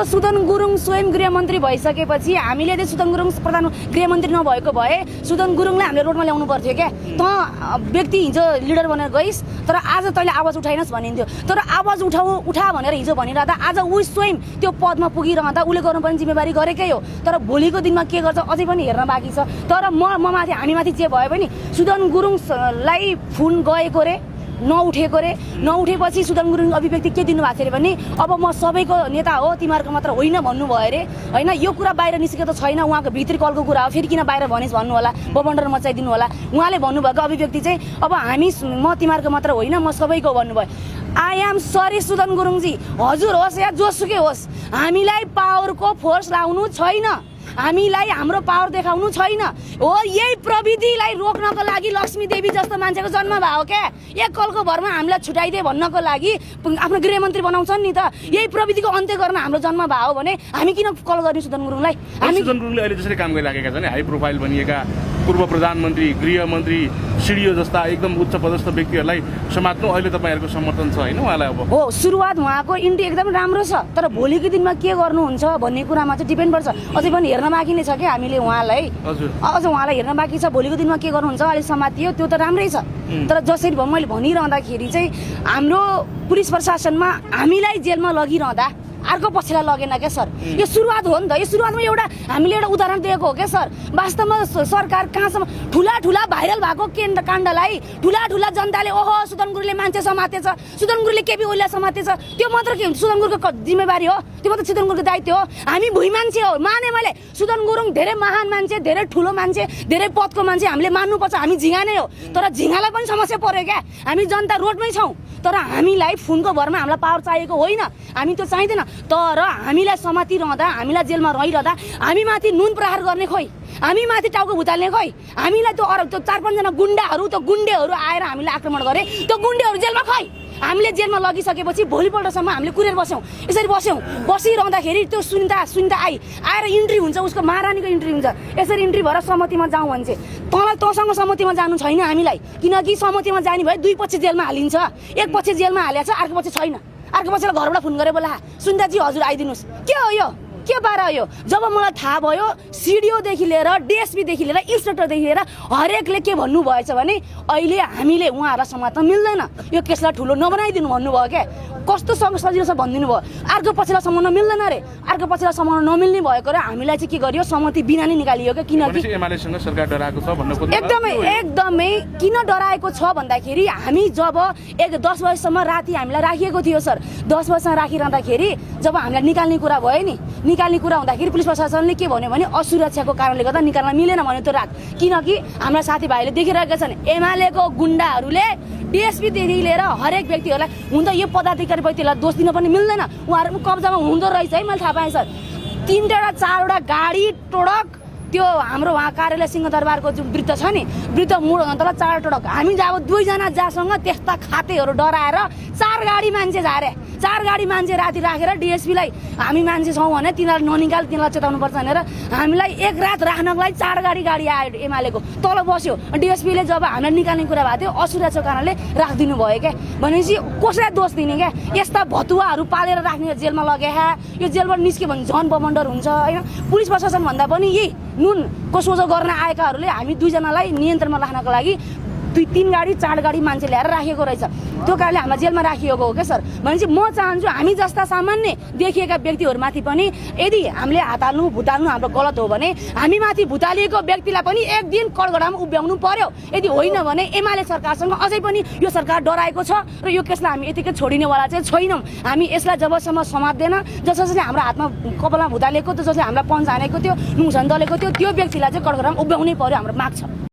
सुदन गुरुङ स्वयं गृहमन्त्री भइसकेपछि हामीले चाहिँ सुदन गुरुङ प्रधान गृहमन्त्री नभएको भए सुदन गुरुङलाई हामीले रोडमा ल्याउनु पर्थ्यो क्या। त व्यक्ति हिजो लिडर बनेर गइस् तर आज तैँले आवाज उठाइनस् भनिन्थ्यो। तर आवाज उठा भनेर हिजो भनिरहँदा आज ऊ स्वयं त्यो पदमा पुगिरहँदा उसले गर्नुपर्ने जिम्मेवारी गरेकै हो। तर भोलिको दिनमा के गर्छ अझै पनि हेर्न बाँकी छ। तर म माथि हामी माथि जे भयो पनि सुदन गुरुङलाई फोन गएको रे नउठेको रे। नउठेपछि सुदन गुरुङ अभिव्यक्ति के दिनुभएको थियो भने अब म सबैको नेता हो तिमीहरूको मात्र होइन भन्नुभयो अरे होइन। यो कुरा बाहिर निस्केको त छैन, उहाँको भित्री कलको कुरा हो। फेरि किन बाहिर भनिस् भन्नु होला, बबन्डर मचाइदिनु होला। उहाँले भन्नुभएको अभिव्यक्ति चाहिँ अब म तिमीहरूको मात्र होइन म सबैको भन्नुभयो। आई एम सरी सुदन गुरुङजी, हजुर होस् या जोसुकै होस्, हामीलाई पावरको फोर्स लाउनु छैन, हामीलाई हाम्रो पावर देखाउनु छैन हो। यही प्रविधिलाई रोक्नको लागि लक्ष्मी देवी जस्तो मान्छेको जन्म भयो क्या। एक कलको भरमा हामीलाई छुटाइदिए भन्नको लागि आफ्नो गृहमन्त्री बनाउँछन् नि त। यही प्रविधिको अन्त्य गर्न हाम्रो जन्म भयो भने हामी किन कल गर्ने सुदन गुरुङलाई? सुदन गुरुङले अहिले जसरी काम गरिराखेका छन्, हाई प्रोफाइल बनिएका पूर्व प्रधानमन्त्री, गृहमन्त्री, सिडिओ जस्ता एकदम उच्च पदस्थ व्यक्तिहरूलाई समात्नु अहिले तपाईँहरूको समर्थन छ होइन उहाँलाई? अब हो, सुरुवात उहाँको इन्ट्री एकदम राम्रो छ, तर भोलिको दिनमा के गर्नुहुन्छ भन्ने कुरामा चाहिँ डिपेन्ड पर्छ। अझै पनि हेर्न बाँकी नै छ क्या हामीले उहाँलाई। अझ उहाँलाई हेर्न बाँकी छ। भोलिको दिनमा के गर्नुहुन्छ अहिले समातियो त्यो त राम्रै छ। तर जसरी मैले भनिरहँदाखेरि चाहिँ हाम्रो पुलिस प्रशासनमा हामीलाई जेलमा लगिरहँदा अर्को पछिलाई लगेन क्या सर। यो सुरुवात हो नि त। यो सुरुवातमा एउटा हामीले एउटा उदाहरण दिएको हो क्या सर। वास्तवमा सरकार कहाँसम्म ठुला ठुला भाइरल भएको काण्डलाई ठुला ठुला जनताले ओहो सुदन गुरुङले मान्छे समातेछ, सुदन गुरुङले केपी ओलीलाई समातेछ, त्यो मात्र के हुन्छ? सुदन गुरुङको जिम्मेवारी हो, त्यो मात्र सुदन गुरुङको दायित्व हो। हामी भुइँ मान्छे हो, माने मैले सुदन गुरुङ धेरै महान मान्छे, धेरै ठुलो मान्छे, धेरै पदको मान्छे, हामीले मान्नुपर्छ। हामी झिङ्गा नै हो, तर झिङ्गालाई पनि समस्या पर्यो क्या। हामी जनता रोडमै छौँ, तर हामीलाई फोनको भरमा हामीलाई पावर चाहिएको होइन, हामी त्यो चाहिँदैन। तर हामीलाई समातिरहँदा, हामीलाई जेलमा रहिरहँदा हामी माथि नुन प्रहार गर्ने खोइ, हामी माथि टाउको भुताल्ने खोइ, हामीलाई त्यो 4-5 जना गुन्डाहरू, त्यो गुन्डेहरू आएर हामीलाई आक्रमण गरे, त्यो गुन्डेहरू जेलमा खोइ। हामीले जेलमा लगिसकेपछि भोलिपल्टसम्म हामीले कुरेर बस्यौँ, यसरी बसिरहँदाखेरि त्यो सुनिता आएर इन्ट्री हुन्छ, उसको महारानीको इन्ट्री हुन्छ। यसरी इन्ट्री भएर सहमतिमा जाउँ भन्छ। तँसँग सहमतिमा जानु छैन हामीलाई, किनकि सहमतिमा जाने भए 2 पक्ष जेलमा हालिन्छ। एक पक्ष जेलमा हालेको छ, अर्को पक्ष छैन। अर्को पछिलाई घरबाट फोन गरेर बोला सुन्दाजी हजुर आइदिनुहोस्। के हो यो, के पारा यो? जब मलाई थाहा भयो सिडिओदेखि लिएर डिएसपीदेखि लिएर इन्सपेक्टरदेखि लिएर हरेकले के भन्नुभएछ भने अहिले हामीले उहाँहरूलाई समात्न मिल्दैन, यो केसलाई ठुलो नबनाइदिनु भन्नुभयो क्या। कस्तो सजिलो छ भनिदिनु भयो। अर्को पछिलाई समाउन मिल्दैन अरे, अर्को पछिलाई समाउन नमिल्ने भएको र हामीलाई चाहिँ के गरियो सहमति बिना नै निकालियो क्या। किनकि एमालेसँग सरकार डराएको छ भन्नु एकदमै किन डराएको छ भन्दाखेरि हामी जब 10 बजीसम्म राति हामीलाई राखिएको थियो सर। 10 बजीसम्म राखिरहँदाखेरि जब हामीलाई निकाल्ने कुरा भयो नि, निकाल्ने कुरा हुँदाखेरि पुलिस प्रशासनले के भन्यो भने असुरक्षाको कारणले गर्दा निकाल्न मिलेन भन्यो त्यो रात। किनकि हाम्रा साथीभाइले देखिरहेका छन् एमालेको गुन्डाहरूले डिएसपीदेखि लिएर हरेक व्यक्तिहरूलाई हुन त यो पदाधिकारी व्यक्तिलाई दोष दिन पनि मिल्दैन, उहाँहरू कब्जामा हुँदो रहेछ है। मैले थाहा पाएँ सर। 3-4वटा गाडी टोडक त्यो हाम्रो उहाँ कार्यालय सिंहदरबारको जुन वृत्त छ नि, वृत्त मोड हुन तल 4 टोडक। हामी जब 2 जना जासँग त्यस्ता खातेहरू डराएर 4 गाडी मान्छे झारे, 4 गाडी मान्छे राति राखेर डिएसपीलाई हामी मान्छे छौँ भने तिनीहरू ननिकाल, तिनीहरूलाई चेताउनु पर्छ भनेर हामीलाई एक रात राख्नको लागि 4 गाडी आयो एमालेको। तल बस्यो डिएसपीले। जब हामीलाई निकाल्ने कुरा भएको थियो असुरक्षाको कारणले राखिदिनु भयो क्या। भनेपछि कसलाई दोष दिने क्या? यस्ता भतुवाहरू पालेर राख्ने जेलमा लगे यो जेलबाट निस्क्यो भने झन् बमन्डर हुन्छ होइन। पुलिस प्रशासन भन्दा पनि यही नुनको सोझो गर्न आएकाहरूले हामी 2 जनालाई नियन्त्रणमा राख्नको लागि 2-3 गाडी 4 गाडी मान्छे ल्याएर राखेको रहेछ। त्यो कारणले हामीलाई जेलमा राखिएको हो क्या सर। भनेपछि म चाहन्छु हामी जस्ता सामान्य देखिएका व्यक्तिहरूमाथि पनि यदि हामीले हात हाल्नु भुताल्नु हाम्रो गलत हो भने हामी माथि भुतालिएको व्यक्तिलाई पनि एक दिन कठघडामा उभ्याउनु पर्यो। यदि होइन भने एमाले सरकारसँग अझै पनि यो सरकार डराएको छ र यो केसलाई हामी यतिकै छोडिनेवाला चाहिँ छैनौँ। हामी यसलाई जबसम्म समात्दैन, जसले हाम्रो हातमा कपालमा भुतालेको थियो, जसले हामीलाई पन्च हानेको थियो, नुसन दलेको थियो, त्यो व्यक्तिलाई चाहिँ कठघडामा उभ्याउनै पर्यो हाम्रो माग छ।